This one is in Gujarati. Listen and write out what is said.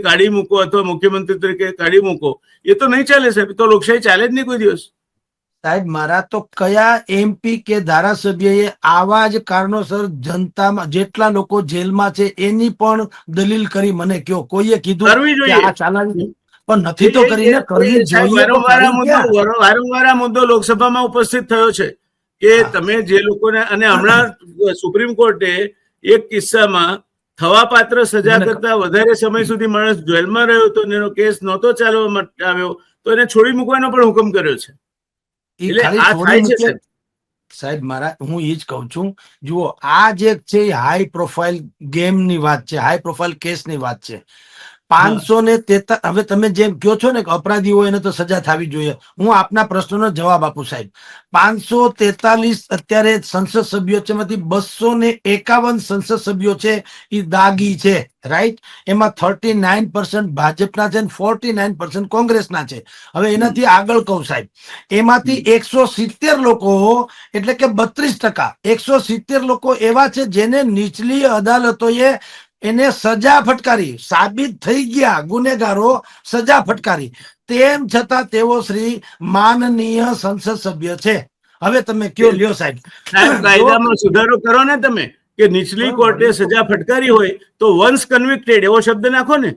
કાઢી મૂકો અથવા મુખ્યમંત્રી તરીકે કાઢી મૂકો, એ તો નહીં ચાલે સાહેબ. તો લોકશાહી ચાલે જ નહીં કોઈ દિવસ. સાહેબ મારા તો કયા MP કે ધારાસભ્યએ આવા જ કારણોસર જનતામાં જેટલા લોકો જેલમાં છે એની પણ દલીલ કરી? મને કયો કોઈએ કીધું કરવી કે જોઈએ. આ ચાલાવી? પણ નથી તો કરીને કરવી જોઈએ તો કરી ક્યાં? વારંવાર આ મુદ્દો લોકસભામાં ઉપસ્થિત થયો છે કે તમે જે લોકોને, અને હમણાં સુપ્રીમ કોર્ટે એક કિસ્સામાં થવાપાત્ર સજા કરતા વધારે સમય સુધી માણસ જેલમાં રહ્યો હતો, એનો કેસ નહોતો ચાલવા આવ્યો, તો એને છોડી મૂકવાનો પણ હુકમ કર્યો છે. એટલે આ થાય છે સાહેબ. સાહેબ મારા હું એ જ કહું છું, જુઓ આ જે છે હાઈ પ્રોફાઇલ ગેમ ની વાત છે, હાઈ પ્રોફાઇલ કેસ ની વાત છે. 543 હવે તમે જેમ કહો છો ને કે અપરાધી હોય એને તો સજા થવી જોઈએ, હું આપના પ્રશ્નનો જવાબ આપું સાહેબ. 543 અત્યારે સંસદ સભ્યો છે, એમાંથી 251 સંસદ સભ્યો છે એ દાગી છે, રાઈટ? એમાં 39% ભાજપના છે અને 49% કોંગ્રેસના છે. હવે એનાથી આગળ કહું સાહેબ, એમાંથી 170 લોકો એટલે કે 32%, 170 લોકો એવા છે જેને નીચલી અદાલતોએ એને સજા ફટકારી, સાબિત થઈ ગયા ગુનેગારો, સજા ફટકારી, તેમ છતાં તેઓ શ્રી માનનીય સંસદ સભ્ય છે. હવે તમે કયો લ્યો સાહેબ. કાયદામાં સુધારો કરો ને તમે, કે નીચલી કોર્ટે સજા ફટકારી હોય તો વન્સ કન્વિક્ટેડ એવો શબ્દ નાખો ને.